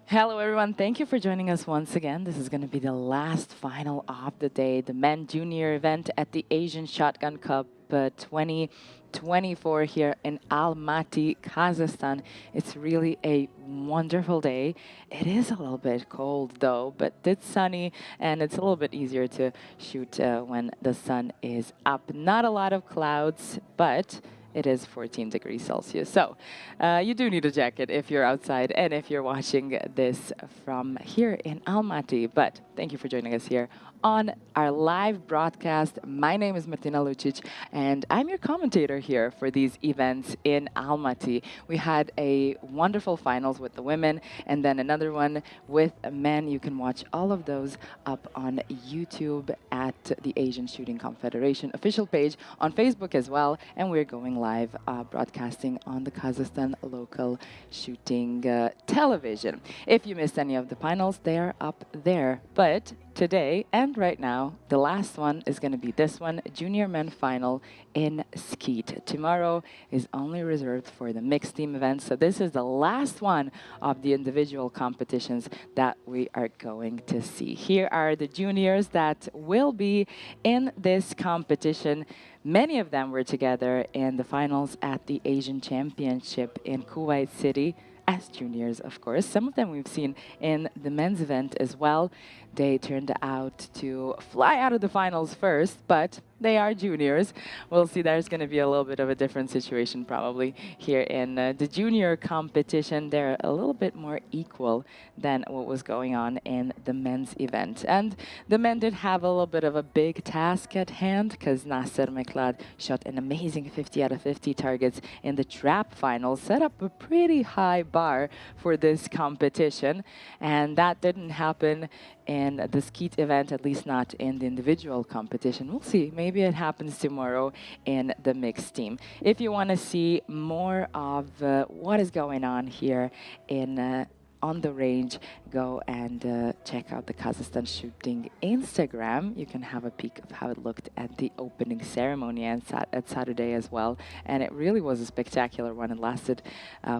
Hello, everyone. Thank you for joining us once again. This is going to be the last final of the day, the men junior event at the Asian Shotgun Cup 2024 here in Almaty, Kazakhstan. It's really a wonderful day. It is a little bit cold though, but it's sunny and it's a little bit easier to shoot when the sun is up. Not a lot of clouds, but it is 14 degrees Celsius. So you do need a jacket if you're outside and if you're watching this from here in Almaty. But thank you for joining us here on our live broadcast. My name is Martina Lucic, and I'm your commentator here for these events in Almaty. We had a wonderful finals with the women and then another one with men. You can watch all of those up on YouTube at the Asian Shooting Confederation official page, on Facebook as well, and we're going live broadcasting on the Kazakhstan local shooting television. If you missed any of the finals, they are up there. But today and right now, the last one is going to be this one, Junior Men Final in Skeet. Tomorrow is only reserved for the mixed team events, so this is the last one of the individual competitions that we are going to see. Here are the juniors that will be in this competition. Many of them were together in the finals at the Asian Championship in Kuwait City as juniors, of course. Some of them we've seen in the men's event as well. They turned out to fly out of the finals first, but they are juniors. We'll see there's going to be a little bit of a different situation probably here in the junior competition. They're a little bit more equal than what was going on in the men's event. And the men did have a little bit of a big task at hand because Nasser Meklad shot an amazing 50 out of 50 targets in the trap finals, set up a pretty high bar for this competition. And that didn't happen in the Skeet event, at least not in the individual competition. We'll see. Maybe it happens tomorrow in the mixed team. If you want to see more of what is going on here in on the range, go and check out the Kazakhstan Shooting Instagram. You can have a peek of how it looked at the opening ceremony and at Saturday as well. And it really was a spectacular one. It lasted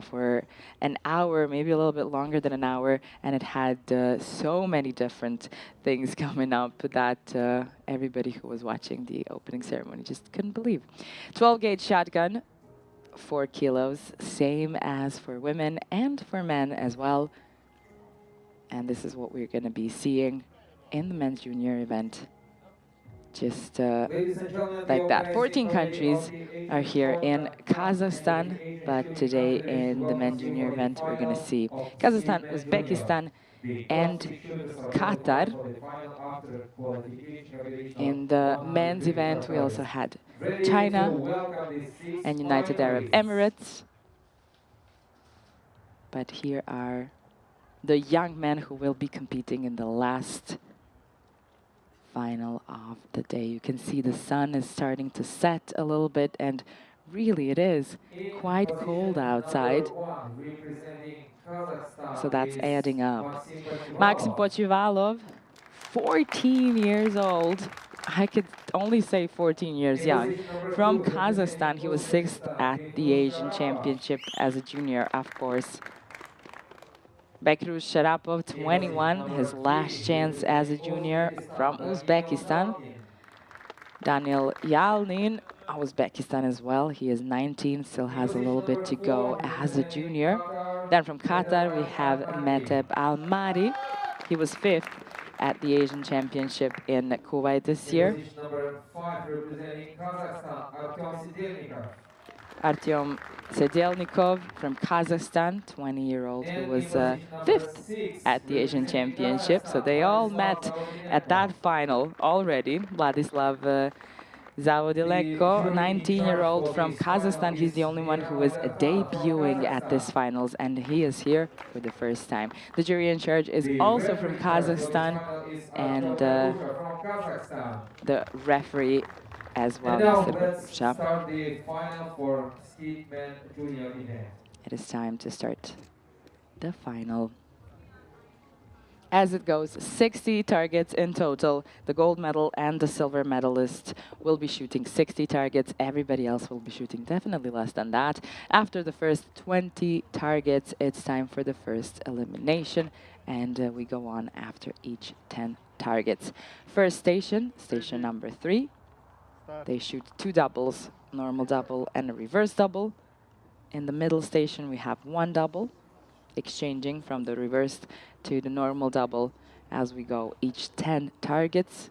for an hour, maybe a little bit longer than an hour, and it had so many different things coming up that everybody who was watching the opening ceremony just couldn't believe. 12-gauge shotgun, 4 kilos, same as for women and for men as well. And this is what we're going to be seeing in the men's junior event. Just like that. 14 countries are here in Kazakhstan, but today in the men's junior event, we're going to see Kazakhstan, Uzbekistan, and Qatar. In the men's event, we also had China and United Arab Emirates. But here are the young men who will be competing in the last final of the day. You can see the sun is starting to set a little bit, and really it is quite cold outside. So that's adding up. Maxim Pochivalov, 14 years old. I could only say 14 years young. From Kazakhstan, he was 6th at the Asian Championship as a junior, of course. Bekruz Sharapov, 21, his last chance as a junior from Uzbekistan. Daniel Yalnin, Uzbekistan as well. He is 19, still has a little bit to go as a junior. Then from Qatar, we have Meteb Almari. He was 5th at the Asian Championship in Kuwait this In year. position number 5, representing Kazakhstan, Artyom Sidelnikov. Artyom Sedelnikov from Kazakhstan, 20-year-old, who And in was position number fifth 6, at the Asian representing Championship. So Kazakhstan, they all Vladislav met at that Zavodilenko. final already. Vladislav The Zavodilenko, jury in charge 19-year-old for from this final Kazakhstan. He's is the only one who is Mirail Khan from debuting at this Kazakhstan. finals, and he is here for the first time. The jury in charge is The also from referee in charge for this Kazakhstan, final is and Artyom Berbusha from Kazakhstan. the referee as well, And now Mr. let's Berbusha. start the final for Skeet Men Junior event. It is time to start the final. As it goes, 60 targets in total. The gold medal and the silver medalist will be shooting 60 targets. Everybody else will be shooting definitely less than that. After the first 20 targets, it's time for the first elimination, and we go on after each 10 targets. First station, station number 3. They shoot 2 doubles, normal double and a reverse double. In the middle station, we have 1 double, exchanging from the reversed to the normal double as we go each 10 targets.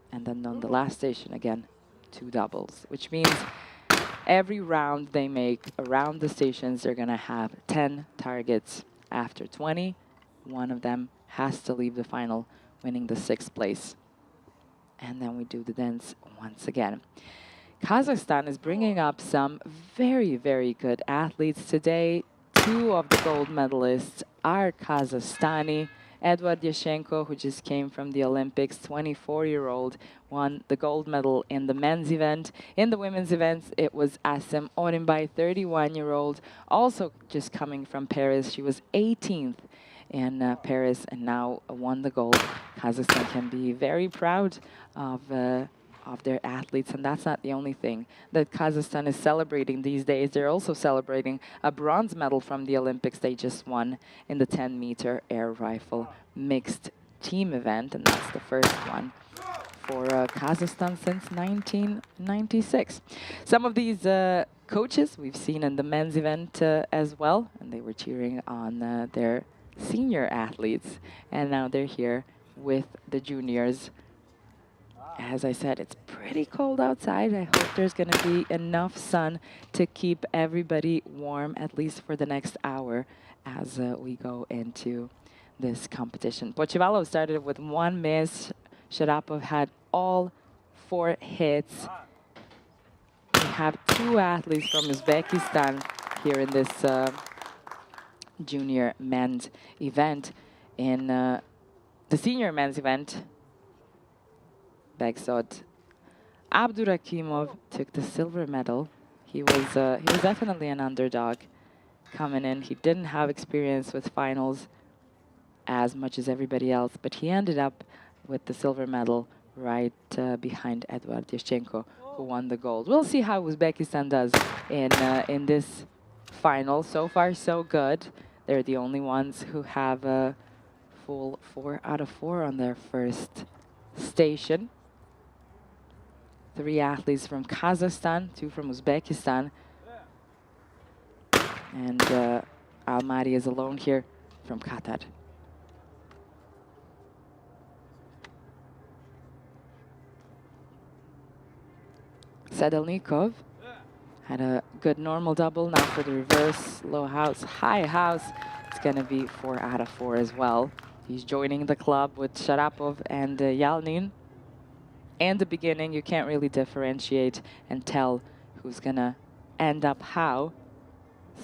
And then on the last station, again, 2 doubles, which means every round they make around the stations, they're going to have 10 targets. After 20, one of them has to leave the final, winning the 6th place. And then we do the dance once again. Kazakhstan is bringing up some very, very good athletes today. 2 of the gold medalists are Kazakhstani. Edward Yashenko, who just came from the Olympics, 24-year-old, won the gold medal in the men's event. In the women's events, it was Asem Orimbay, 31-year-old, also just coming from Paris. She was 18th in Paris and now won the gold. Kazakhstan can be very proud of their athletes, and that's not the only thing that Kazakhstan is celebrating these days. They're also celebrating a bronze medal from the Olympics they just won in the 10-meter air rifle mixed team event, and that's the first one for Kazakhstan since 1996. Some of these coaches we've seen in the men's event as well, and they were cheering on their senior athletes, and now they're here with the juniors. As I said, it's pretty cold outside. I hope there's going to be enough sun to keep everybody warm, at least for the next hour, as we go into this competition. Pochivalov started with 1 miss. Sharapov had all 4 hits. We have 2 athletes from Uzbekistan here in this junior men's event. In the senior men's event, Begzod Abdurakimov took the silver medal. He was definitely an underdog coming in. He didn't have experience with finals as much as everybody else, but he ended up with the silver medal right behind Edward Yashchenko, who won the gold. We'll see how Uzbekistan does in this final. So far, so good. They're the only ones who have a full 4 out of 4 on their first station. 3 athletes from Kazakhstan, 2 from Uzbekistan. And Almaty is alone here from Qatar. Sedelnikov had a good normal double. Now for the reverse, low house, high house. It's going to be 4 out of 4 as well. He's joining the club with Sharapov and Yalnin. In the beginning, you can't really differentiate and tell who's going to end up how.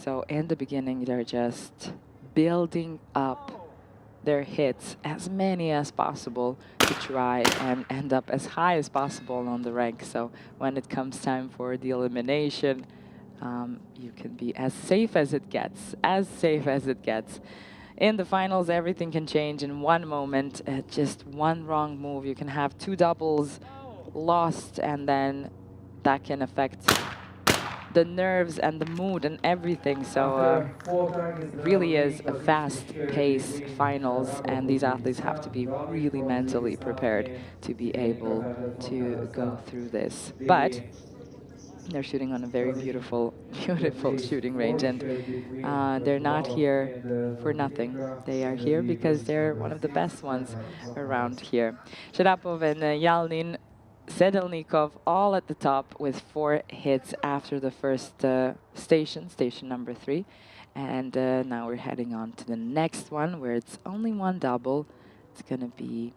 So in the beginning, they're just building up their hits, as many as possible, to try and end up as high as possible on the rank. So when it comes time for the elimination, you can be as safe as it gets, as safe as it gets. In the finals, everything can change in one moment. Just one wrong move, you can have 2 doubles lost, and then that can affect the nerves and the mood and everything. So it really is a fast-paced finals, and these athletes have to be really mentally prepared to be able to go through this. But They're shooting on a very position. beautiful, In the beautiful place shooting range, 4 and shared between they're not Portugal here and for nothing. Dominica, They are and here the because position they're number one of the 6, best ones around Finalist. here. Sharapov and Yalnin Sedelnikov all at the top with 4 hits after the first station, station number 3. And now we're heading on to the next one where it's only one double. It's going to be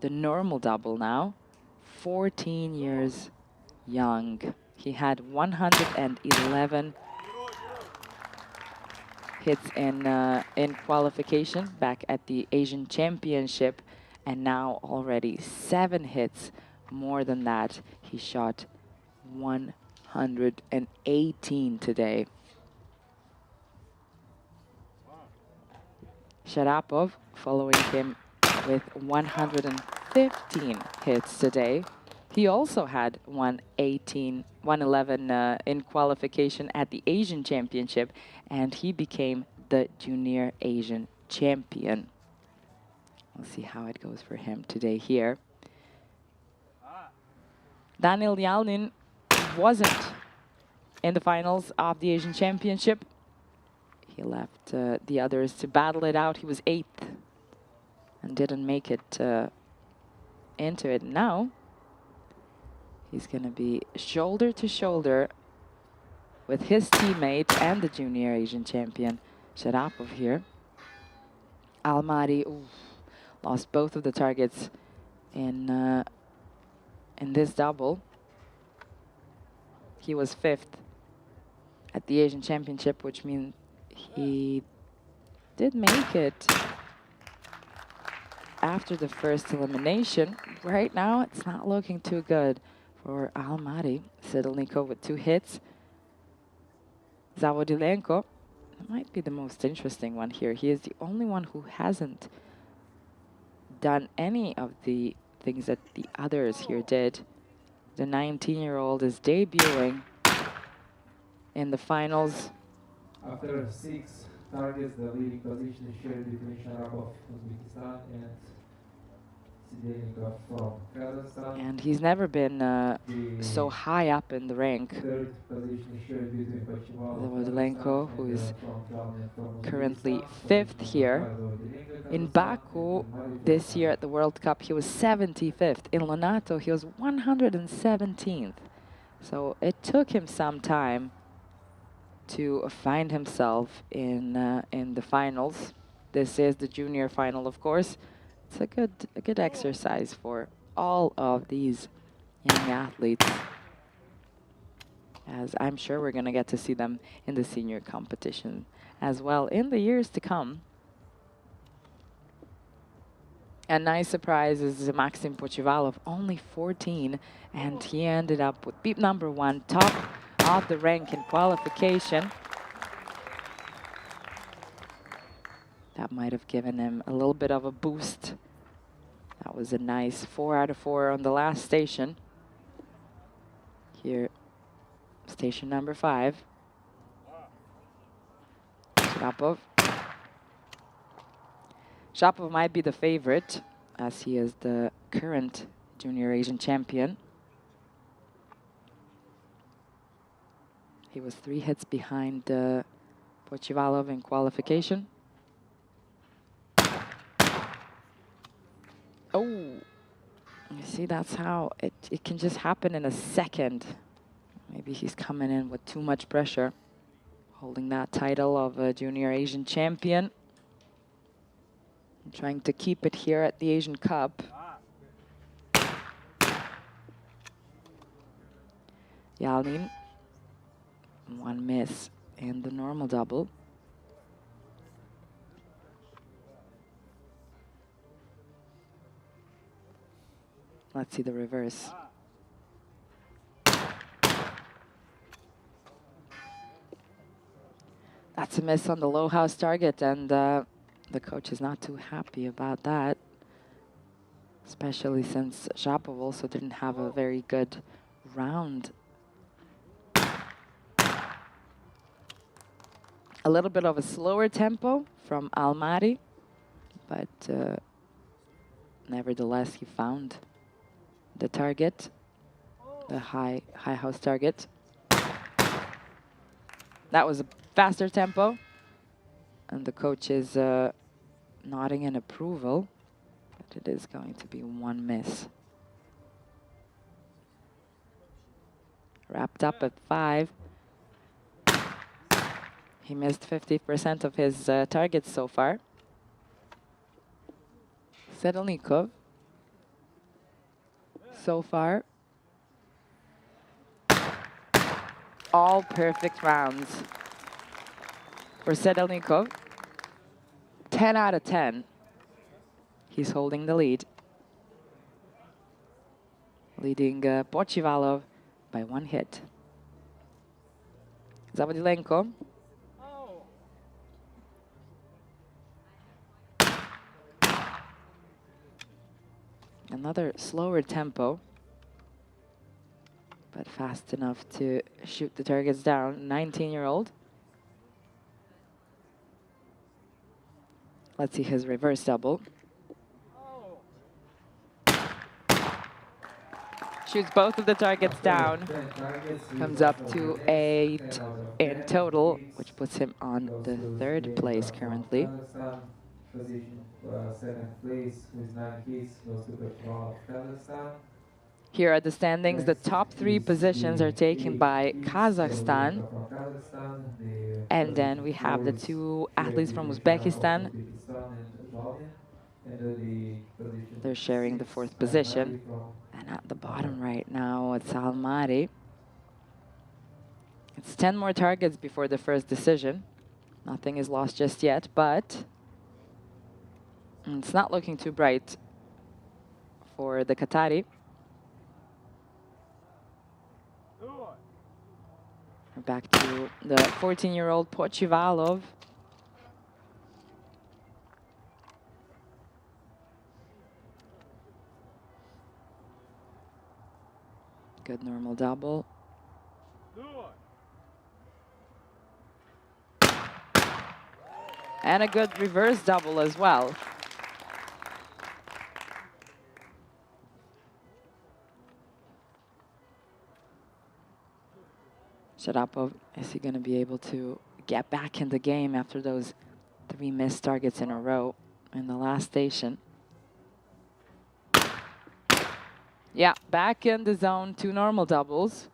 the normal double now. 14 years young. He had 111 hits in qualification back at the Asian Championship, and now already 7 hits more than that. He shot 118 today. Sharapov following him with 115 hits today. He also had 111 in qualification at the Asian Championship, and he became the Junior Asian Champion. We'll see how it goes for him today here. Daniil Yalnin wasn't in the finals of the Asian Championship. He left the others to battle it out. He was 8th and didn't make it into it. Now he's going to be shoulder to shoulder with his teammate and the Junior Asian Champion Sharapov here. Almaty lost both of the targets in this double. He was 5th at the Asian Championship, which means he did make it after the first elimination. Right now, it's not looking too good for Almaty. Sedelnikov with 2 hits. Zavodilenko might be the most interesting one here. He is the only one who hasn't done any of the things that the others here did. The 19-year-old is debuting in the finals. After 6 targets, the leading position is shared between Sharapov, Uzbekistan, and Sedelnikov from Kazakhstan. And he's never been so high up in the rank. Third position is shared between Zavodilenko, who is from currently Uzbekistan. 5th here. In Baku this year at the World Cup, he was 75th. In Lonato, he was 117th. So it took him some time to find himself in the finals. This is the junior final, of course. It's a good exercise for all of these young athletes, as I'm sure we're going to get to see them in the senior competition as well in the years to come. A nice surprise is Maxim Pochivalov, only 14, and he ended up with beep number 1, top of the rank in qualification. That might have given him a little bit of a boost. That was a nice 4 out of 4 on the last station. Here, station number 5. Sharapov. Sharapov might be the favorite, as he is the current Junior Asian Champion. He was 3 hits behind Pochivalov in qualification. Oh, you see, that's how it can just happen in a second. Maybe he's coming in with too much pressure, holding that title of a Junior Asian Champion. Trying to keep it here at the Asian Cup. Yalnin, 1 miss in the normal double. Let's see the reverse. That's a miss on the low house target, and the coach is not too happy about that, especially since Sharapov also didn't have a very good round. A little bit of a slower tempo from Almaty, but nevertheless he found the target, the high house target. That was a faster tempo. And the coach is nodding in approval, but it is going to be one miss. Wrapped up at 5. He missed 50% of his targets so far. Sedelnikov, so far, all perfect rounds. For Sedelnikov, 10 out of 10. He's holding the lead. Leading Pochivalov by 1 hit. Zavodilenko. Another slower tempo, but fast enough to shoot the targets down. 19-year-old. Let's see his reverse double. Shoots both of the targets down. Comes up to 8 in total, which puts him on the 3rd place currently. Position 7th place with 9 hits goes to Pochivalov, Kazakhstan. Here are the standings. The top 3 positions are taken by Kazakhstan. And then we have the 2 athletes from Uzbekistan. They're sharing the 4th position. And at the bottom right now, it's Almaty. It's 10 more targets before the first decision. Nothing is lost just yet, but it's not looking too bright for the Qatari. We're back to the 14-year-old Pochivalov. Good normal double. And a good reverse double as well. Sharapov, is he going to be able to get back in the game after those 3 missed targets in a row in the last station? Yeah, back in the zone, 2 normal doubles.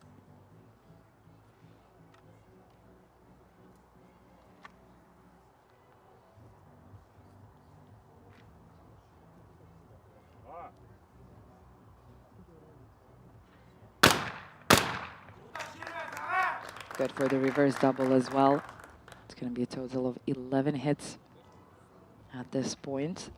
Good for the reverse double as well. It's going to be a total of 11 hits at this point.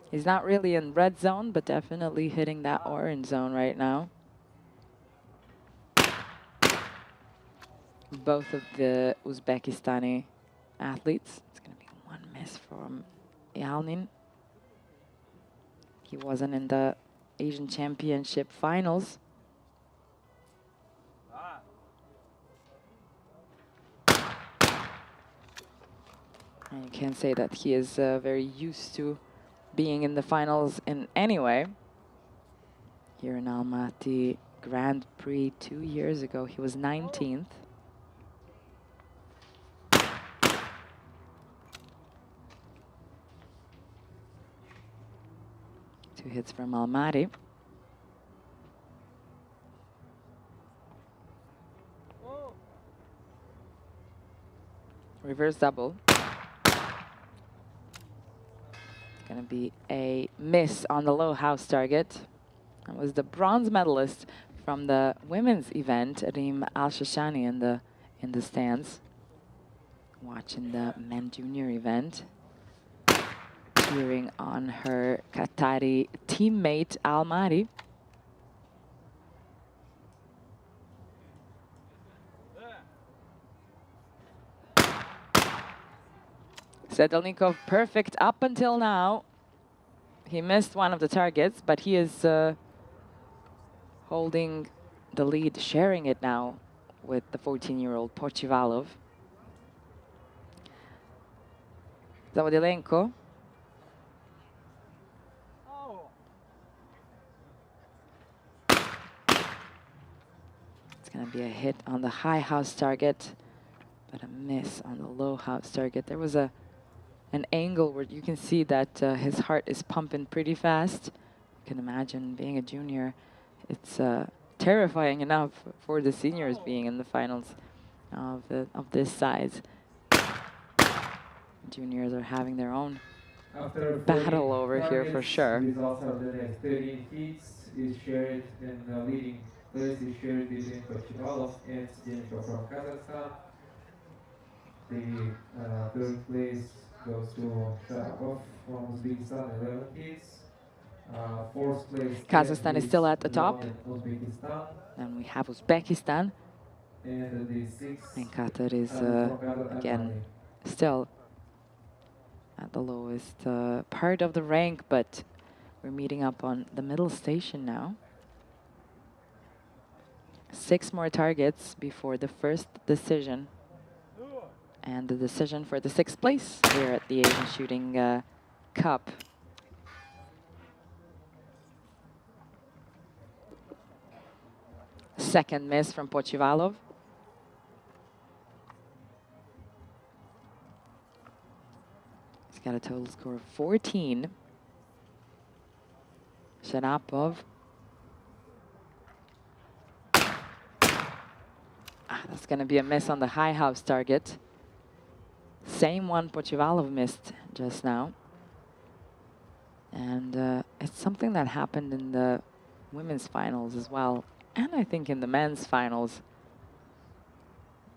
He's not really in red zone, but definitely hitting that orange zone right now. Both of the Uzbekistani athletes. It's going to be 1 miss from Yalnin. He wasn't in the Asian Championship finals. And you can't say that he is very used to being in the finals in any way. Here in Almaty Grand Prix 2 years ago, he was 19th. Two hits from Almaty. Reverse double. It's going to be a miss on the low house target. That was the bronze medalist from the women's event, Reem Al-Shashani, in the stands, watching the men junior event, cheering on her Qatari teammate Almaty. Sedelnikov perfect up until now. He missed one of the targets, but he is holding the lead, sharing it now with the 14-year-old Pochivalov. Zavodilenko. going to be a hit on the high house target, but a miss on the low house target. There was an angle where you can see that his heart is pumping pretty fast. You can imagine being a junior, it's terrifying enough for the seniors being in the finals of this size. Juniors are having their own battle over here for sure. Results of the next 13 heats is shared, and the leading place is shared between Kochivalov and Zdenko from Kazakhstan. The third place goes to Sharapov from Uzbekistan, 11 heats. Fourth place Kazakhstan is still at the top. Uzbekistan. And we have Uzbekistan. And the sixth And Qatar is, again, still at the lowest part of the rank, but we're meeting up on the middle station now. 6 more targets before the first decision. And the decision for the 6th place here at the Asian Shooting Cup. Second miss from Pochivalov. He's got a total score of 14. Sharapov. That's going to be a miss on the high house target. Same one Pochivalov missed just now. And it's something that happened in the women's finals as well. And I think in the men's finals.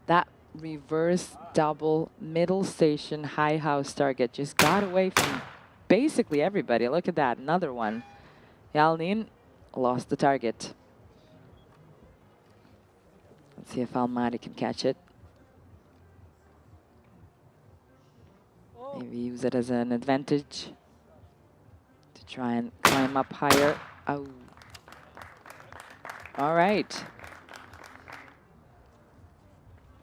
That reverse double middle station high house target just got away from basically everybody. Look at that, another one. Yalnin lost the target. Let's see if Almaty can catch it. Maybe use it as an advantage to try and climb up higher. Oh. All right.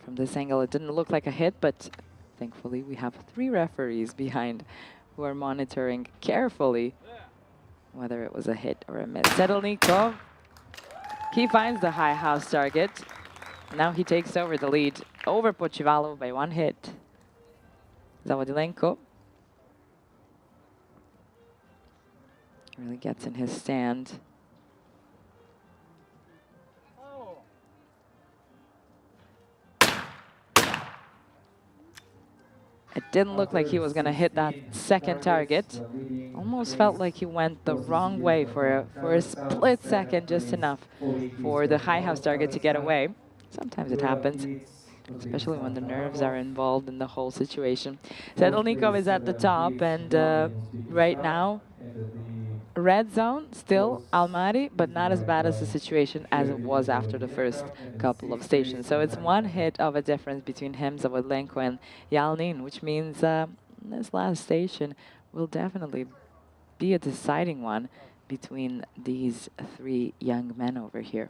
From this angle, it didn't look like a hit, but thankfully we have 3 referees behind who are monitoring carefully whether it was a hit or a miss. Sedlnikov, he finds the high house target. Now he takes over the lead over Pochivalov by 1 hit. Zavodilenko really gets in his stand. It didn't look like he was going to hit that second target. Almost felt like he went the wrong way for a split second, just enough for the high house target to get away. Sometimes it happens, especially when the nerves are involved in the whole situation. Sedlnikov is at the top, and right now, red zone, still Almaty, but not as bad as the situation as it was after the first couple of stations. So it's 1 hit of a difference between him, Zavodilenko, and Yalnin, which means this last station will definitely be a deciding one between these 3 young men over here.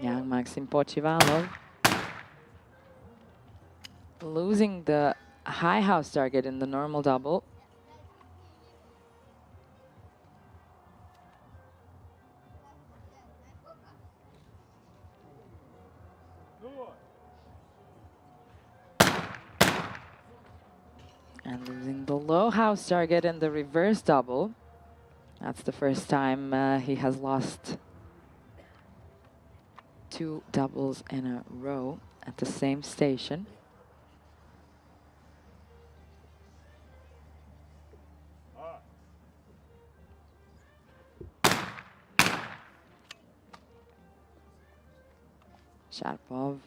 Young Maxim Pochivalov losing the high house target in the normal double. And losing the low house target in the reverse double. That's the first time he has lost 2 doubles in a row at the same station. Sharapov.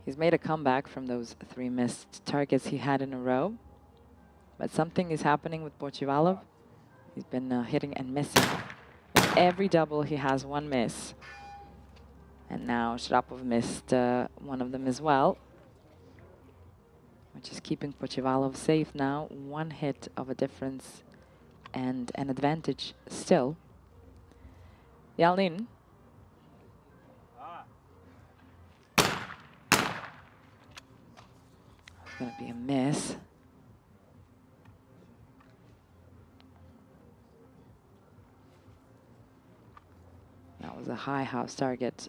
He's made a comeback from those 3 missed targets he had in a row. But something is happening with Pochivalov. He's been hitting and missing. In every double, he has 1 miss. And now Sharapov missed one of them as well, which is keeping Pochivalov safe now. 1 hit of a difference and an advantage still. Yalnin. It's going to be a miss. was a high house target.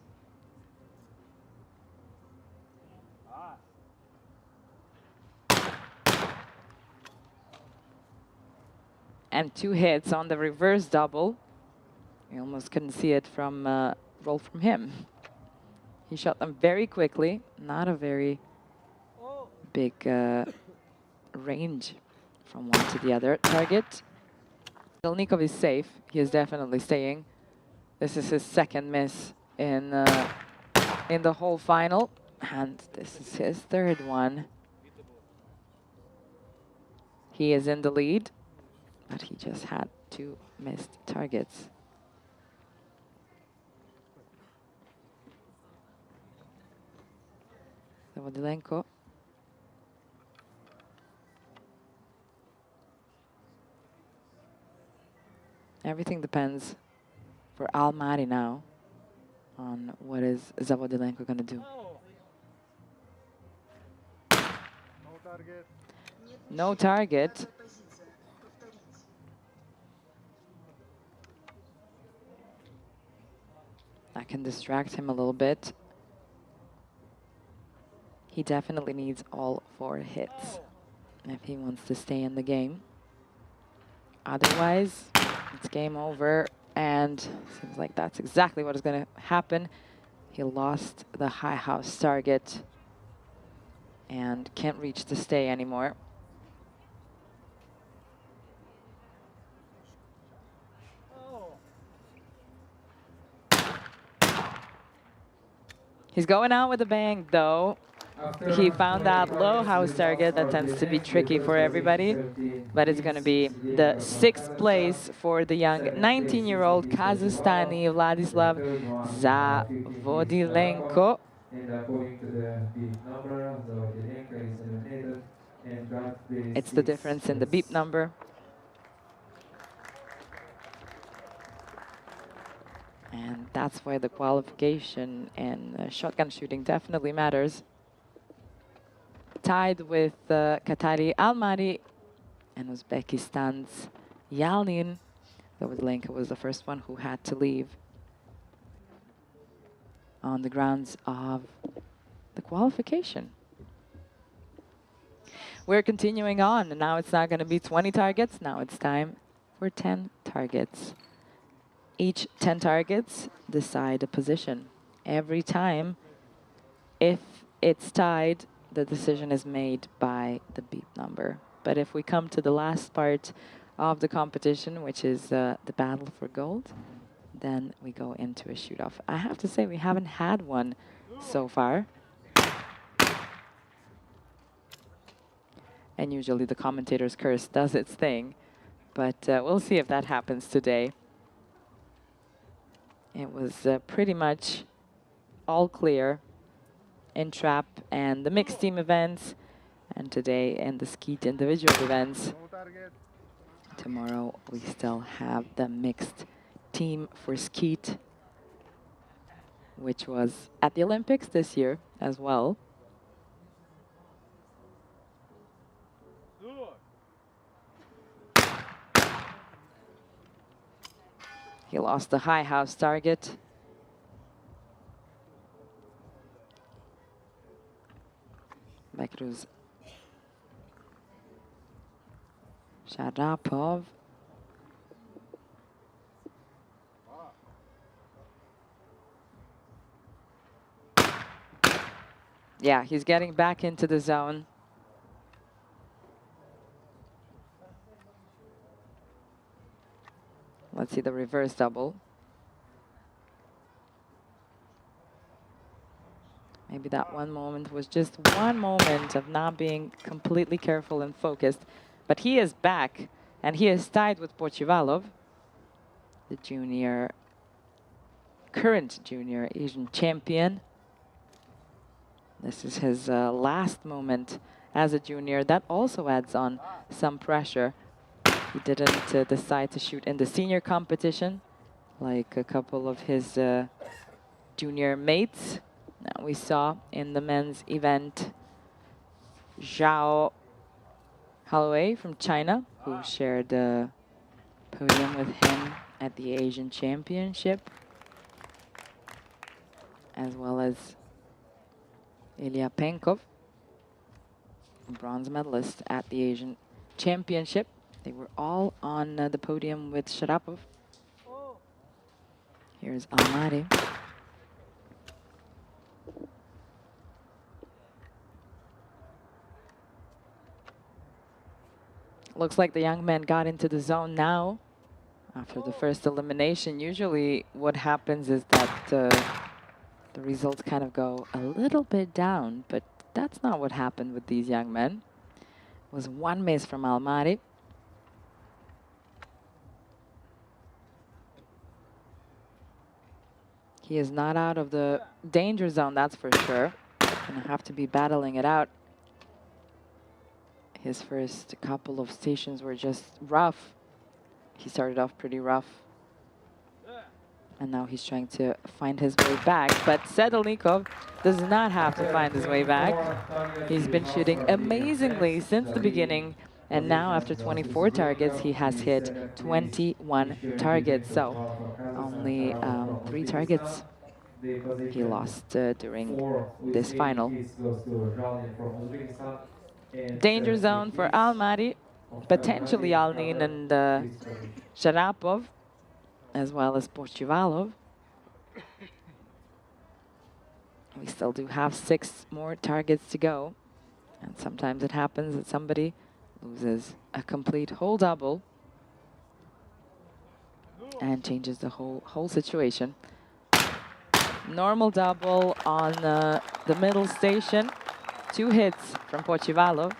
And 2 hits on the reverse double. You almost couldn't see it from roll from him. He shot them very quickly. Not a very big range from one to the other target. Zelnikov is safe. He is definitely staying. This is his second miss in the whole final. And this is his third one. He is in the lead, but he just had 2 missed targets. Zavodilenko. Everything depends for Almaty now on what is Zavodilenko going to do. No target. That can distract him a little bit. He definitely needs all 4 hits if he wants to stay in the game. Otherwise, it's game over, and seems like that's exactly what is going to happen. He lost the high house target and can't reach the stay anymore. He's going out with a bang, though. He found that low house target that tends to be tricky for everybody, but it's going to be the 6th place for the young 19-year-old Kazakhstani Vladislav Zavodilenko. And according to the beep number, Zavodilenko is eliminated and got the It's the difference in the beep number. And that's why the qualification and shotgun shooting definitely matters. Tied with Qatari Almaty and Uzbekistan's Yalnin. Zavodilenko was the first one who had to leave on the grounds of the qualification. We're continuing on, and now it's not going to be 20 targets. Now it's time for 10 targets. Each 10 targets decide a position. Every time, if it's tied, the decision is made by the beep number. But if we come to the last part of the competition, which is the battle for gold, then we go into a shoot-off. I have to say, we haven't had one so far. And usually the commentator's curse does its thing. But we'll see if that happens today. It was pretty much all clear in trap and the mixed team events, and today in the Skeet individual events. Tomorrow we still have the mixed team for Skeet, which was at the Olympics this year as well. He lost the high house target. Bekruz Sharapov. Yeah, he's getting back into the zone. Let's see the reverse double. Maybe that one moment was just one moment of not being completely careful and focused. But he is back, and he is tied with Pochivalov, the current junior Asian champion. This is his last moment as a junior. That also adds on some pressure. He didn't decide to shoot in the senior competition like a couple of his junior mates. Now we saw in the men's event Zhao Holloway from China, who shared the podium with him at the Asian Championship. as well as Ilya Penkov, bronze medalist at the Asian Championship. They were all on the podium with Sharapov. Here's Almaty. Looks like the young man got into the zone now after the first elimination. Usually what happens is that the results kind of go a little bit down, but that's not what happened with these young men. It was one miss from Almaty. He is not out of the danger zone, that's for sure. Gonna have to be battling it out. His first couple of stations were just rough. He started off pretty rough. And now he's trying to find his way back. But Sedolnikov does not have to find his way back. He's been shooting amazingly since the beginning. And now after 24 targets, he has hit 21 targets. So only 3 targets he lost during this final. Danger zone for Almaty, potentially Alnin and Sharapov, as well as Pochivalov. We still do have 6 more targets to go. And sometimes it happens that somebody loses a complete whole double and changes the whole situation. Normal double on the middle station. 2 hits from Pochivalov.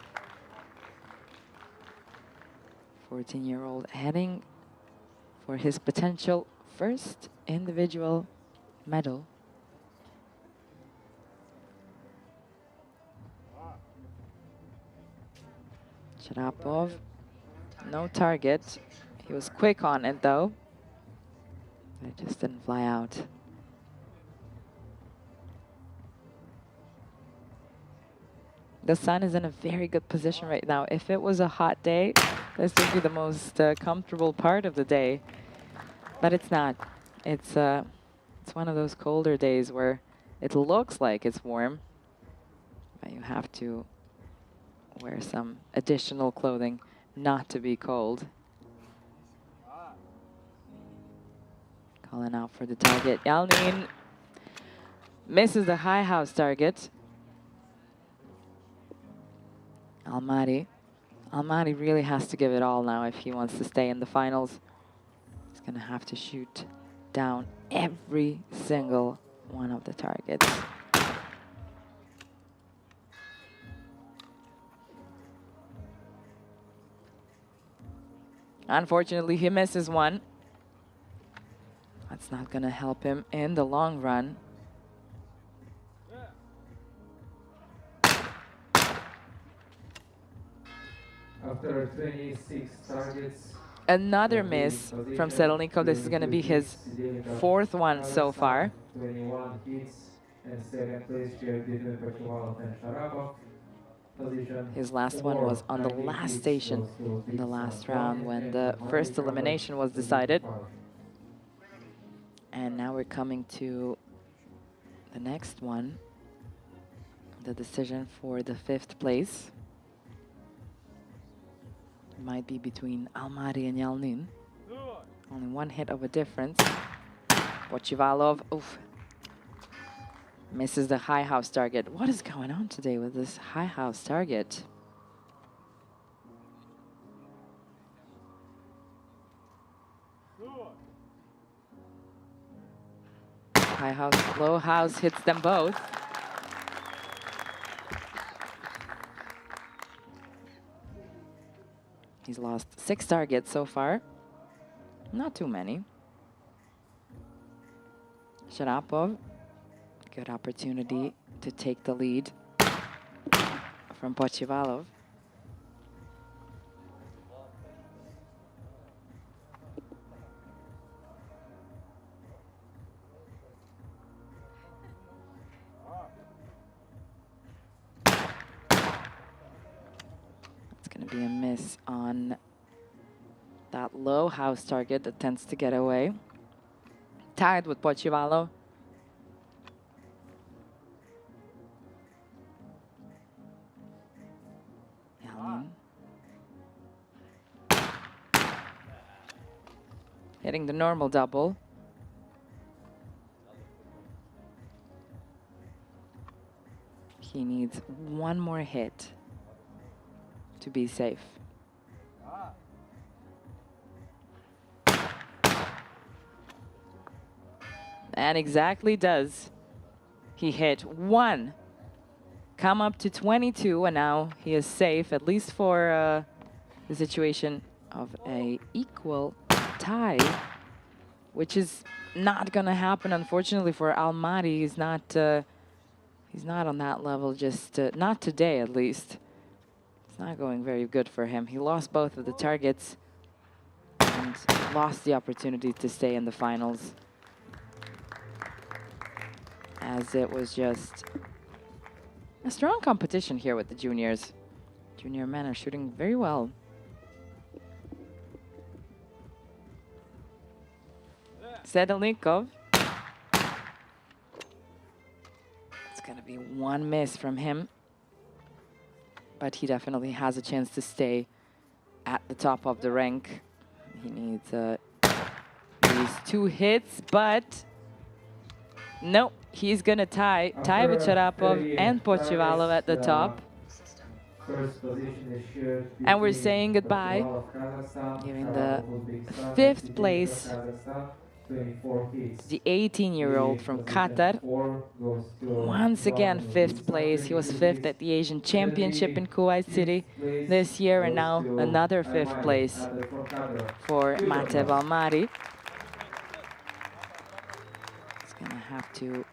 14-year-old heading for his potential first individual medal. Sharapov, no target. He was quick on it though. It just didn't fly out. The sun is in a very good position right now. If it was a hot day, this would be the most comfortable part of the day. But it's not. It's one of those colder days where it looks like it's warm, but you have to wear some additional clothing not to be cold. Calling out for the target. Yalnin misses the high house target. Almaty really has to give it all now if he wants to stay in the finals. He's gonna have to shoot down every single one of the targets. Unfortunately, he misses one. That's not gonna help him in the long run. After 26 targets, Another miss from Sedolnikov. This is going to be his 4th one so far. 21 hits, and second place shared between Pochivalov and Sharapov. His last one was on the last station in the last round when the first elimination was decided. And now we're coming to the next one, the decision for the 5th place. Might be between Almaty and Yalnin. Only 1 hit of a difference. Pochivalov, oof, misses the high house target. What is going on today with this high house target? High house, low house hits them both. He's lost 6 targets so far. Not too many. Sharapov, good opportunity to take the lead from Pochivalov. It's going to be a miss on that low house target that tends to get away. Tied with Pochivalov. hitting the normal double. He needs one more hit to be safe. And exactly does. He hit one. Come up to 22, and now he is safe, at least for the situation of a equal tie, which is not gonna happen, unfortunately, for Almaty. He's not on that level, just not today, at least. It's not going very good for him. He lost both of the targets and lost the opportunity to stay in the finals, as it was just a strong competition here with the juniors. Junior men are shooting very well. Sedelnikov. It's going to be one miss from him, but he definitely has a chance to stay at the top of the rank. He needs these 2 hits, but nope, he's going to tie with Sharapov and Pochivalov at the top. First position is shared And we're saying goodbye, giving the 5th place, the 18-year-old from Qatar. Once again, 5th place. He was 5th at the Asian Championship in Kuwait City this year, and now another 5th place for Matev Almaty. He's going to have to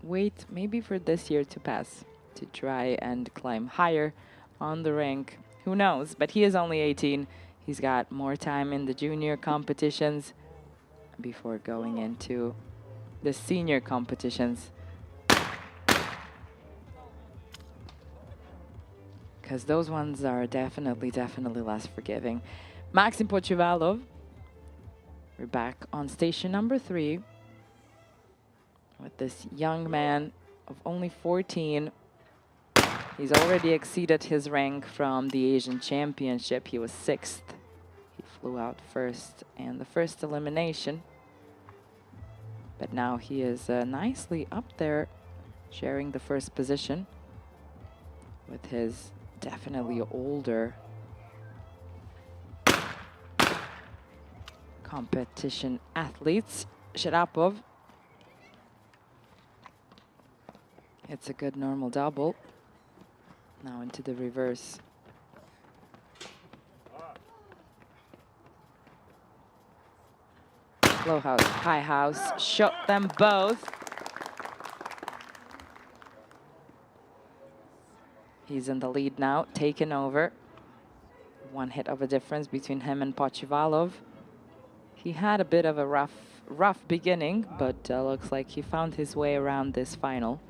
wait maybe for this year to pass to try and climb higher on the rank. Who knows? But he is only 18. He's got more time in the junior competitions before going into the senior competitions, because those ones are definitely less forgiving. Maxim Pochivalov, we're back on station number 3 with this young man of only 14. He's already exceeded his rank from the Asian Championship. He was 6th. He flew out first in the first elimination. But now he is nicely up there, sharing the first position with his definitely older competition athletes. Sharapov. It's a good normal double. Now into the reverse. Low house, high house, shot them both. He's in the lead now, taken over. One hit of a difference between him and Pochivalov. He had a bit of a rough beginning, but looks like he found his way around this final.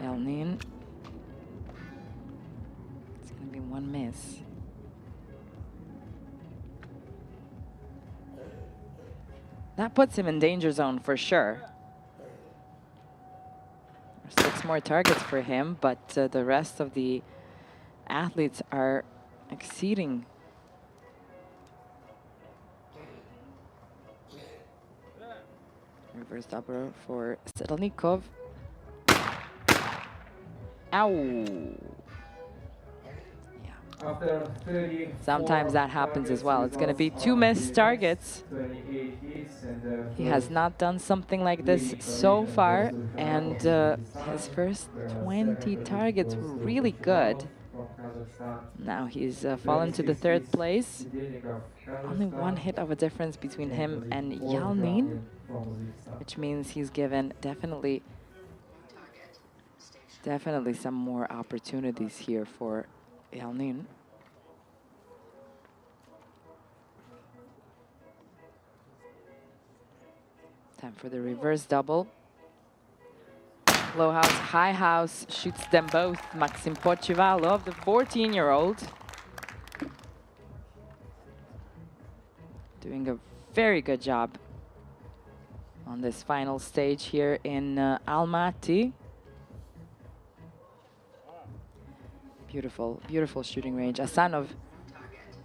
Elnin. It's going to be one miss. That puts him in danger zone for sure. There's 6 more targets for him, but the rest of the athletes are exceeding. Reverse double for Sedlnikov. Ow! After 30, Sometimes that happens as well. It's going to be 2 missed targets. He has not done something like this so far, and his first 20 targets were really good. Now he's fallen to the 3rd place. Only 1 hit of a difference between him and Yalnin, which means he's given definitely some more opportunities here for Yalnin. Time for the reverse double. Low house, high house, shoots them both. Maxim Pochivalov, the 14-year-old. doing a very good job on this final stage here in Almaty. Beautiful, beautiful shooting range. Asanov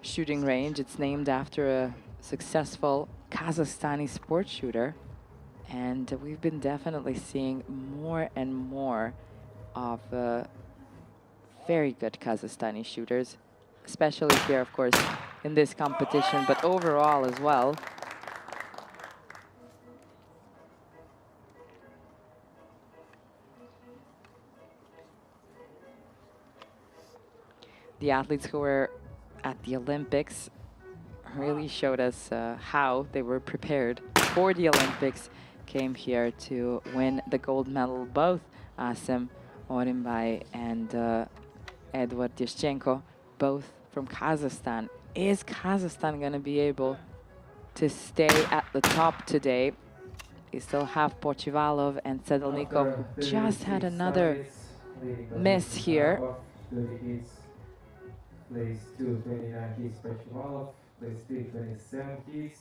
shooting range. It's named after a successful Kazakhstani sports shooter. And we've been definitely seeing more and more of very good Kazakhstani shooters, especially here, of course, in this competition, but overall as well. The athletes who were at the Olympics really showed us how they were prepared for the Olympics, came here to win the gold medal. Both Asim Orimbay and Edward Yushchenko, both from Kazakhstan. Is Kazakhstan going to be able to stay at the top today? You still have Pochivalov and Sedelnikov, who just had another miss here. Place 2, 29 hits Pochivalov. Place 3, 27 hits.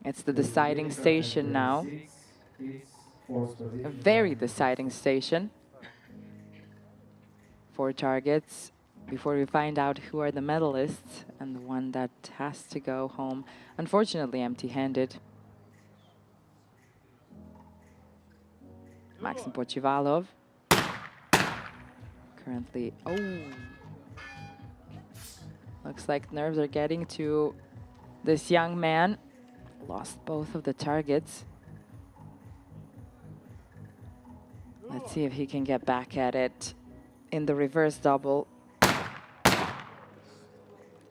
It's the deciding station now. A very deciding station. 4 targets before we find out who are the medalists and the one that has to go home, unfortunately, empty-handed. Maxim Pochivalov. Currently, looks like nerves are getting to this young man. Lost both of the targets. Let's see if he can get back at it in the reverse double.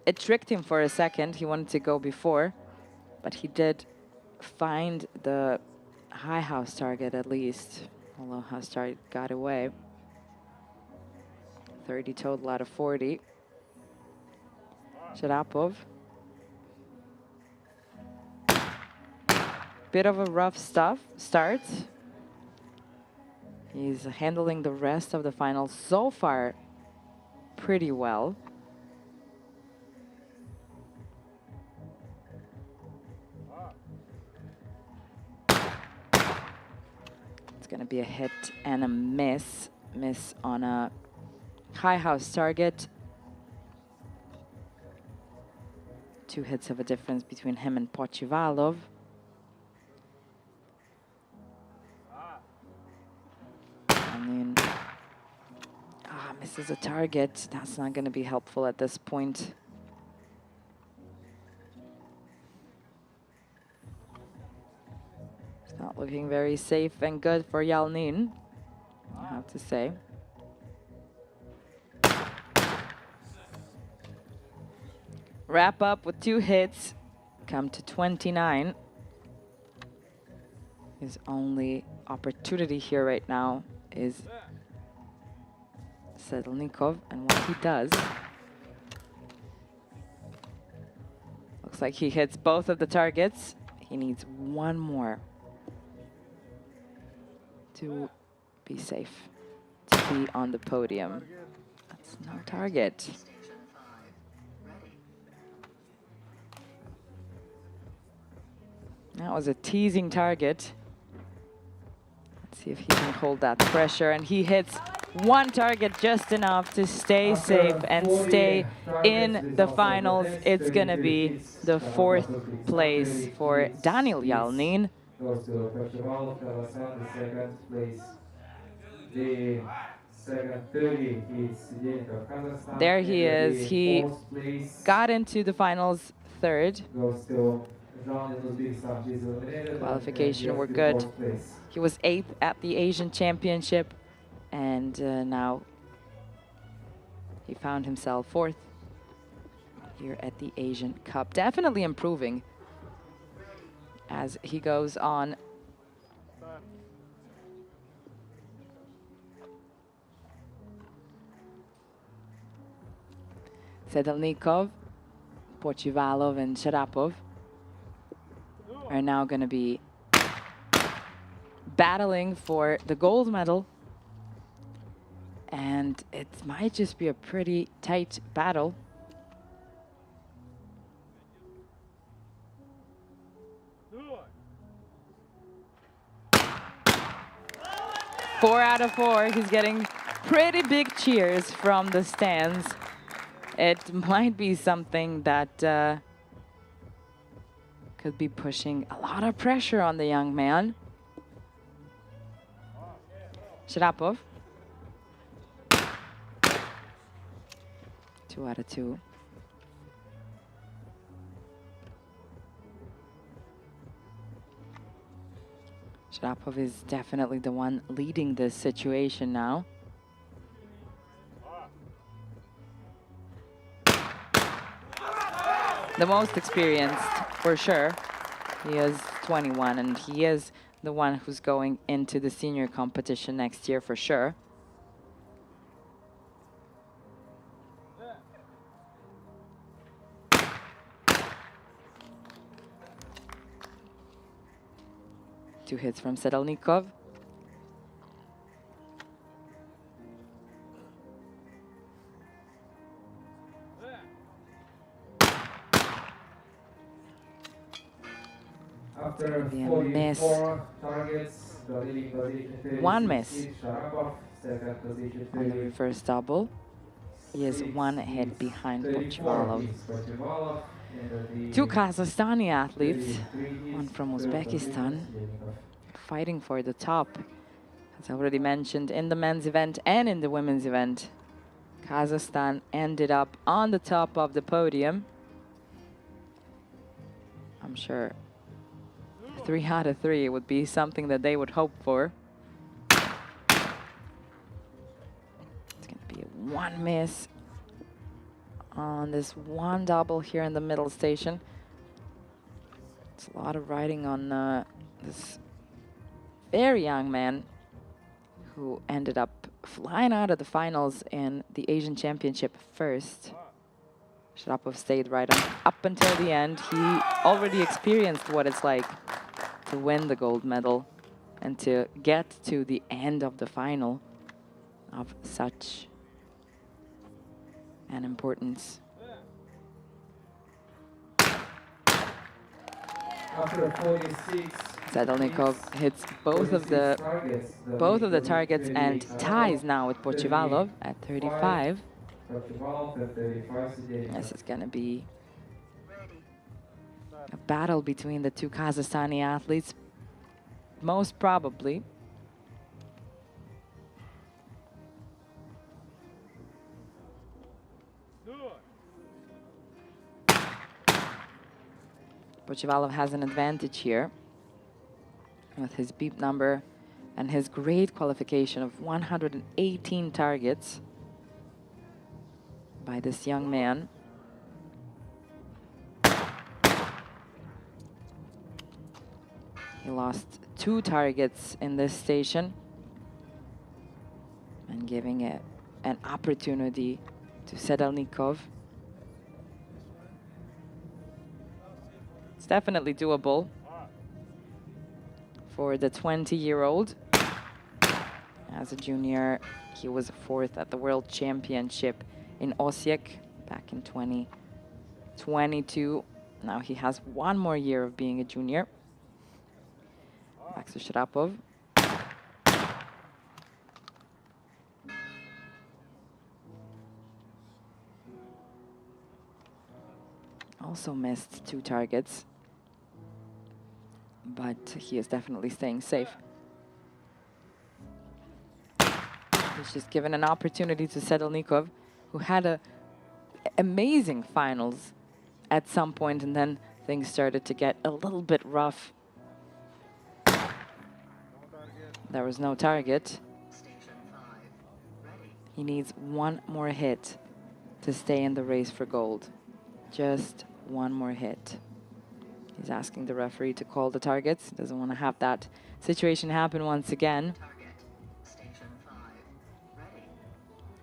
It tricked him for a second. He wanted to go before, but he did find the high house target at least, although house target got away. 30 total out of 40. Sharapov. Bit of a rough start. He's handling the rest of the final so far pretty well. It's going to be a hit and a miss. Miss on a high house target. 2 hits of a difference between him and Pochivalov. And then, misses a target. That's not going to be helpful at this point. It's not looking very safe and good for Yalnin, I have to say. Wrap up with 2 hits, come to 29. His only opportunity here right now is Sedelnikov and what he does. Looks like he hits both of the targets. He needs 1 more to be safe, to be on the podium. That's no target. That was a teasing target. Let's see if he can hold that pressure. And he hits 1 target just enough to stay safe and stay in the finals. It's going to be the 4th place for Daniel Yalnin. Goes to Pochivalov, Kazakhstan, the 2nd place. The second 30 is Zdenek, Kazakhstan. There he is. He 4th place got into the finals 3rd. goes to Jean Uzbekistan. He's eliminated. Qualification were good. 4th place. He was 8th at the Asian Championship, and now he found himself 4th here at the Asian Cup. Definitely improving as he goes on. Sedelnikov, Pochivalov, and Sharapov are now going to be battling for the gold medal. And it might just be a pretty tight battle. 4 out of 4. He's getting pretty big cheers from the stands. It might be something that could be pushing a lot of pressure on the young man. Sharapov. 2 out of 2. Sharapov is definitely the one leading this situation now. The most experienced, for sure. He is 21, and he is the one who's going into the senior competition next year, for sure. Two hits from Sedalnikov. After miss. 44 targets, the leading position One miss. Sharapov, second position On the reverse double. He is 1 hit behind Pochivalov. Two Kazakhstani athletes, one from Uzbekistan, fighting for the top. As I already mentioned, in the men's event and in the women's event, Kazakhstan ended up on the top of the podium. I'm sure 3 out of 3 would be something that they would hope for. It's going to be 1 miss on this 1 double here in the middle station. It's a lot of riding on this very young man who ended up flying out of the finals in the Asian Championship first. Sharapov stayed right on up until the end. He already experienced what it's like to win the gold medal and to get to the end of the final of such an importance. After 46, Sedalnikov hits both of the targets and ties now with Pochivalov at 35. This is going to be a battle between the two Kazakhstani athletes, most probably. Pochivalov has an advantage here with his beep number and his great qualification of 118 targets by this young man. He lost 2 targets in this station and giving it an opportunity to Sedalnikov. It's definitely doable for the 20-year-old. As a junior, he was 4th at the World Championship in Osijek back in 2022. Now he has 1 more year of being a junior. Back to Sharapov. Also missed 2 targets, but he is definitely staying safe. He's just given an opportunity to Sedalnikov, who had a amazing finals at some point, and then things started to get a little bit rough. There was no target. He needs 1 more hit to stay in the race for gold. Just 1 more hit. He's asking the referee to call the targets. Doesn't want to have that situation happen once again.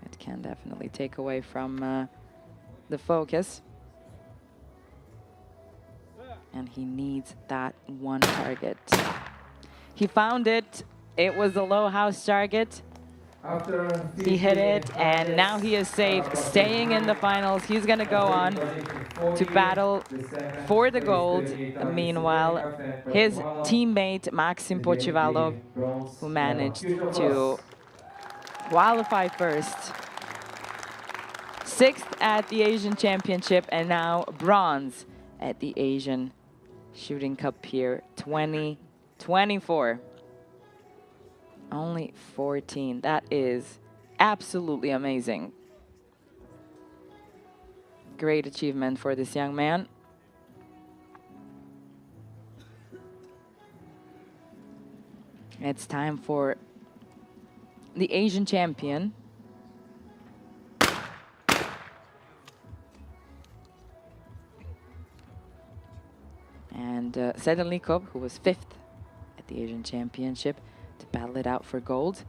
It can definitely take away from the focus. And he needs that 1 target. He found it. It was a low house target. After He hit 15 it, and now targets he is safe, across the staying in the three, finals. He's going to go taking on position to 40, battle the second for the place gold. 38 targets again, Meanwhile, Captain his Pachivalov teammate, Maxim is getting the Pochivalov, bronze who medal. managed Huge to applause. qualify first, sixth at the Asian Championship, and now bronze at the Asian Shooting Cup here 2024. Only 14. That is absolutely amazing. Great achievement for this young man. It's time for the Asian champion. And Sedelnikov, who was fifth at the Asian Championship, to battle it out for gold.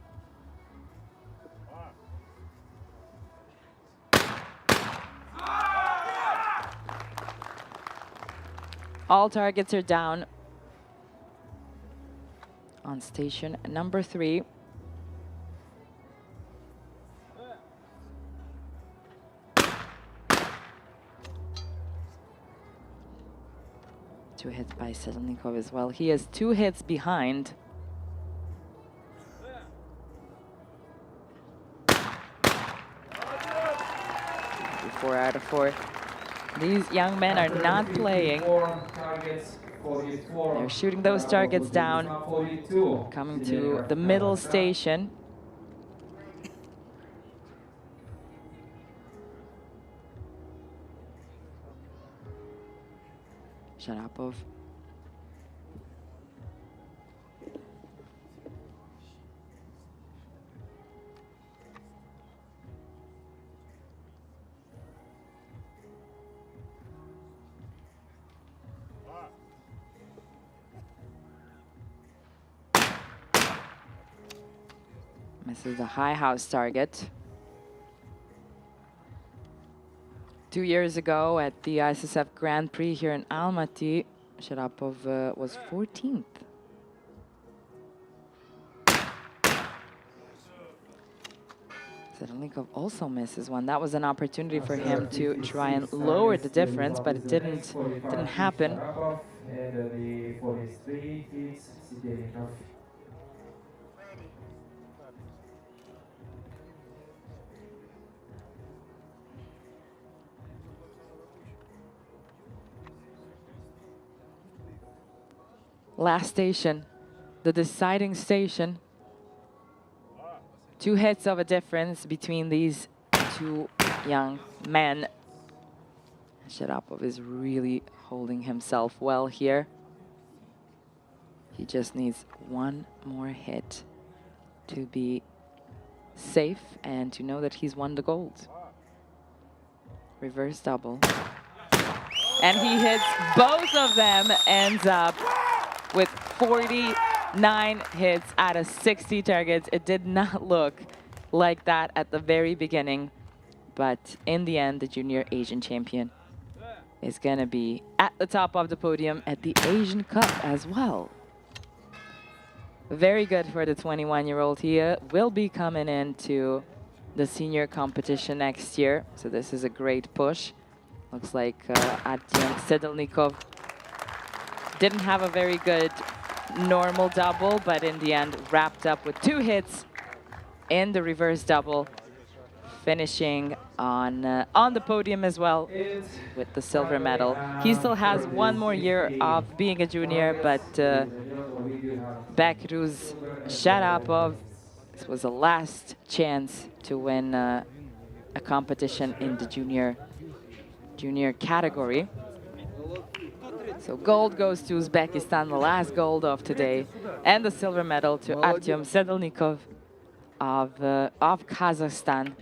All targets are down on station number 3. Two hits by Sedelnikov as well. He has 2 hits behind. Four out of 4. These young men are not playing. Targets, 44. They're shooting those targets down. 42. Coming to the middle station. Sharapov. Misses the high house target. 2 years ago at the ISSF Grand Prix here in Almaty, Sharapov was 14th. Sedelnikov also misses one. That was an opportunity for him to try and lower the difference, but it didn't happen. And the 43 hits Sedelnikov. Last station, the deciding station. 2 hits of a difference between these 2 young men. Sharapov is really holding himself well here. He just needs 1 more hit to be safe and to know that he's won the gold. Reverse double. And he hits both of them, ends up with 49 hits out of 60 targets. It did not look like that at the very beginning, but in the end, the junior Asian champion is going to be at the top of the podium at the Asian Cup as well. Very good for the 21-year-old. He will be coming into the senior competition next year, so this is a great push. Looks like Artyom Sedelnikov didn't have a very good normal double, but in the end wrapped up with 2 hits in the reverse double, finishing on the podium as well with the silver medal. He still has 1 more year of being a junior, but Bekruz Sharapov, this was the last chance to win a competition in the junior category. So gold goes to Uzbekistan, the last gold of today, and the silver medal to Artyom Sedelnikov of Kazakhstan,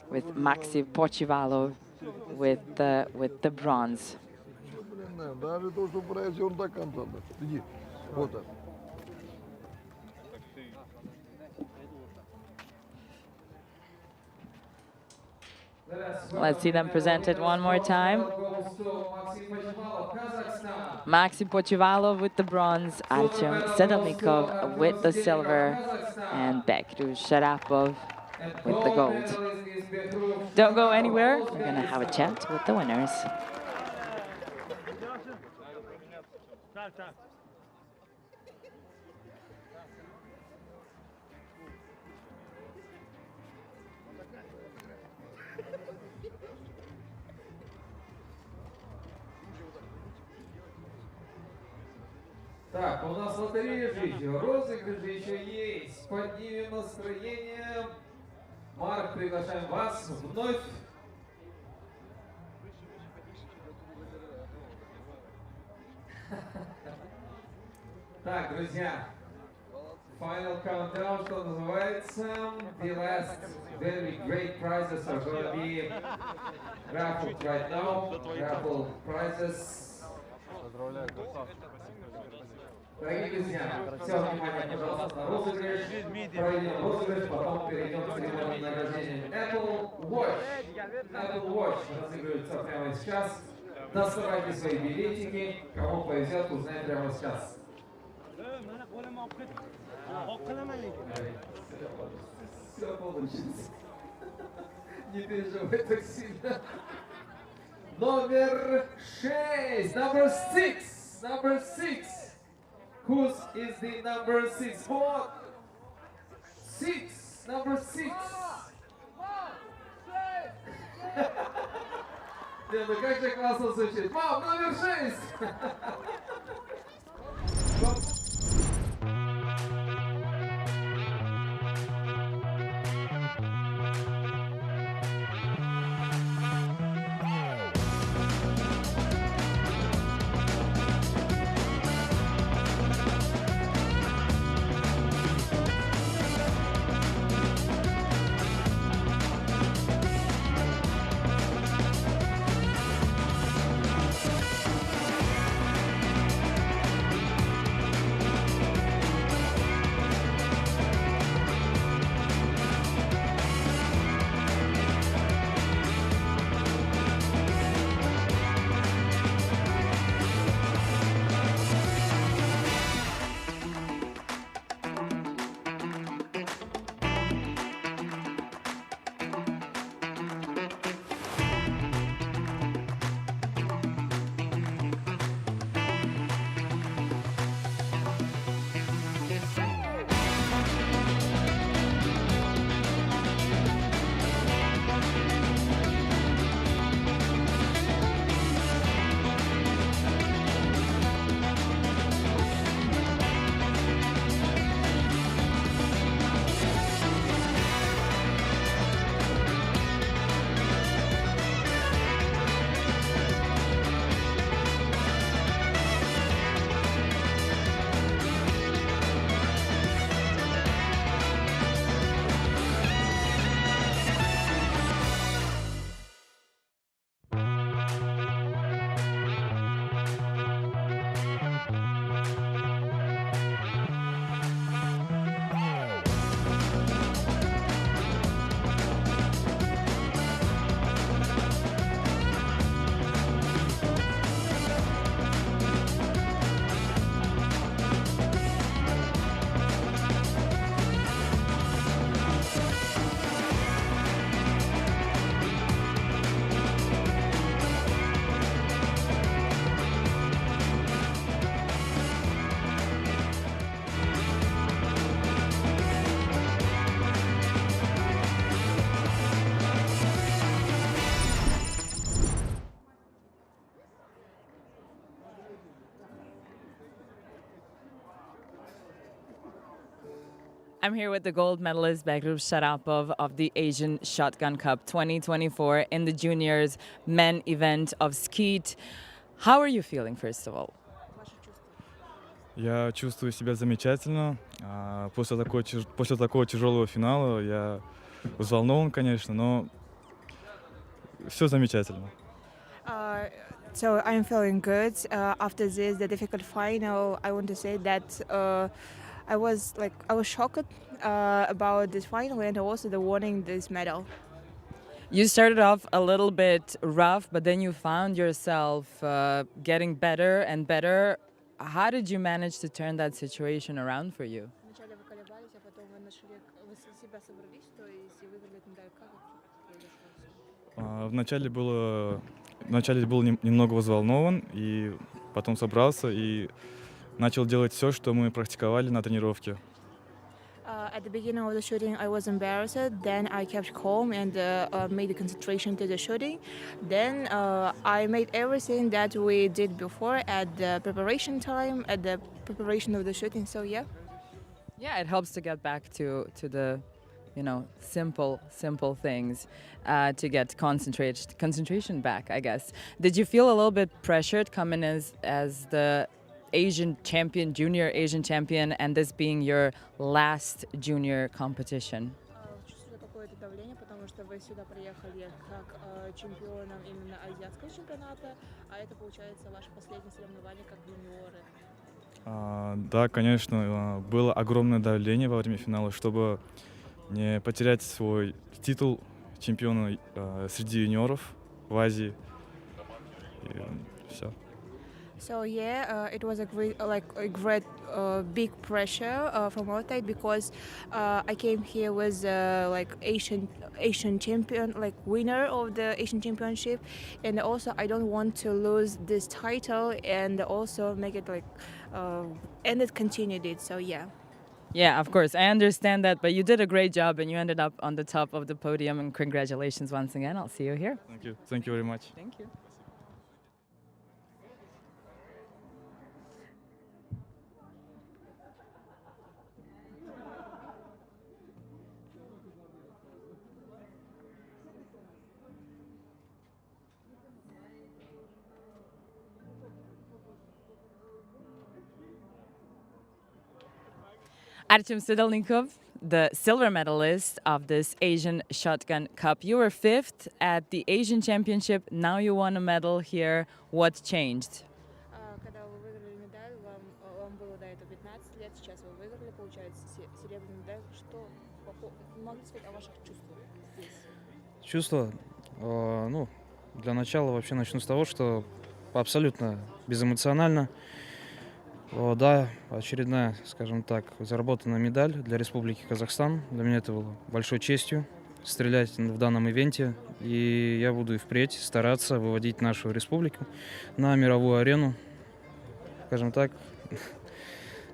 with Maxim Pochivalov with the bronze. Let's see them present it one more time. Gold goes to Maxim Pachivalov, Kazakhstan. Maxim Pochivalov with the bronze, Artyom Sedelnikov with the silver, and Bekru Sharapov with the gold. Don't go anywhere. We're going to have a chat with the winners. Так, у нас лотерея жизни, розыгрыши еще есть. Поднимем настроение. Марк, приглашаем вас вновь. Так, друзья, final countdown, что называется. The last very great prizes are going to be raffled right now. Raffle prizes. Дорогие друзья, все внимание, пожалуйста, на розыгрыш. Пройдем розыгрыш, потом перейдем к церемонии награждения. Apple Watch. Apple Watch разыгрывается прямо сейчас. Доставайте свои билетики. Кому повезет, узнаем прямо сейчас. Все получится. Не переживай так сильно. Номер 6. Number 6. Number 6. Whose is the number 6? What? 6. Number 6. Не, ну как же классно звучит. Мам, номер 6. I'm here with the gold medalist Bekru Sharapov of the Asian Shotgun Cup 2024 in the juniors men event of Skeet. How are you feeling, first of all? Я чувствую себя замечательно. После такого тяжелого финала я взволнован, конечно, но все замечательно. So I'm feeling good. After this, the difficult final, I want to say that I was shocked about this final and also the winning this medal. You started off a little bit rough, but then you found yourself getting better and better. How did you manage to turn that situation around for you? Вначале вы колебались, а потом вы нашли, вы себя собрались, то есть и выиграли этот медаль. Как это произошло всё? Вначале был немного взволнован, и потом собрался и начал делать все, что мы практиковали на тренировке. At the beginning of the shooting, I was embarrassed. Then I kept calm and made the concentration to the shooting. Then I made everything that we did before at the preparation time, at the preparation of the shooting. So yeah. Yeah, it helps to get back to the, simple things, to get concentration back, I guess. Did you feel a little bit pressured coming as the Asian champion, junior Asian champion, and this being your last junior competition? Чувствую какое-то давление, потому что вы сюда приехали как чемпионом именно азиатского чемпионата, а это получается ваше последнее соревнование как юниоры. Да, конечно, было огромное давление во время финала, чтобы не потерять свой титул чемпиона среди юниоров в Азии. И все. So yeah, it was a great, big pressure from our side because I came here with Asian champion, like winner of the Asian championship, and also I don't want to lose this title and also make it and it continued it. So yeah. Yeah, of course, I understand that, but you did a great job and you ended up on the top of the podium, and congratulations once again. I'll see you here. Thank you very much. Thank you. Artem Sidolnikov, the silver medalist of this Asian Shotgun Cup. You were fifth at the Asian Championship. Now you won a medal here. What changed? Когда вы выиграли медаль, вам было до этого 15 лет, сейчас вы выиграли, получается, серебряную медаль. Что могли сказать о ваших чувствах здесь? Чувства? Для начала вообще начну с того, что абсолютно безэмоционально. Да, очередная, скажем так, заработанная медаль для Республики Казахстан. Для меня это было большой честью стрелять в данном ивенте. И я буду и впредь стараться выводить нашу республику на мировую арену, скажем так,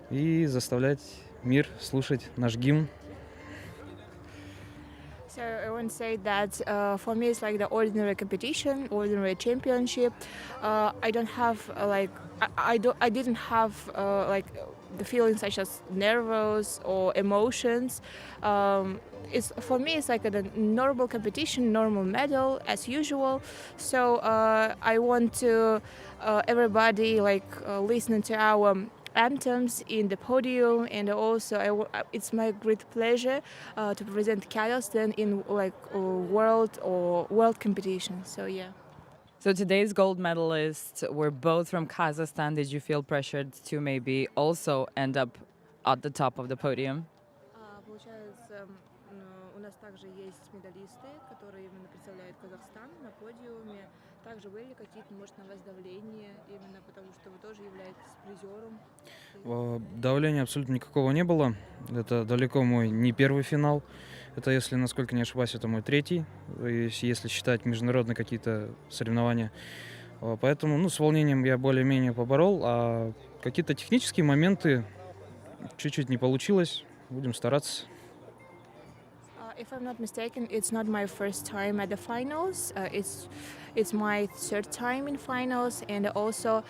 и заставлять мир слушать наш гимн. So I want to say that for me it's like the ordinary competition, ordinary championship. I don't have I didn't have the feelings such as nervous or emotions. It's for me it's like a normal competition, normal medal as usual. So I want to everybody listening to our anthems in the podium, and also it's my great pleasure to present Kazakhstan in world competition. So yeah. So today's gold medalists were both from Kazakhstan. Did you feel pressured to maybe also end up at the top of the podium? Получается, у нас также есть медалисты, которые именно представляют Казахстан на подиуме. Также были какие-то, может, на вас давления, именно потому что вы тоже являетесь призером? Давления абсолютно никакого не было. Это далеко мой не первый финал. Это, если, насколько не ошибаюсь, это мой третий, если считать международные какие-то соревнования. Поэтому, с волнением я более-менее поборол, а какие-то технические моменты чуть-чуть не получилось. Будем стараться. If I'm not mistaken, it's not my first time at the finals. It's my third time in finals, and also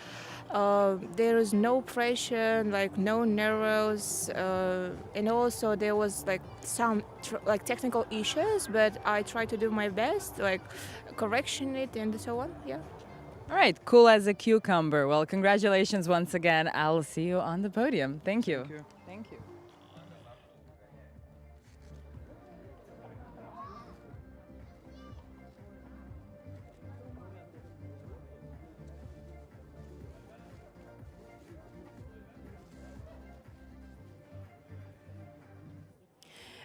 there is no pressure, no nerves, and also there was some technical issues, but I try to do my best, correction it and so on. Yeah. All right, cool as a cucumber. Well, congratulations once again. I'll see you on the podium. Thank you. Thank you.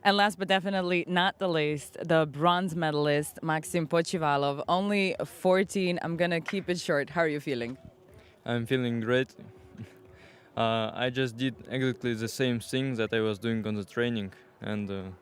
And last but definitely not the least, the bronze medalist, Maxim Pochivalov, only 14. I'm going to keep it short. How are you feeling? I'm feeling great. I just did exactly the same thing that I was doing on the training, and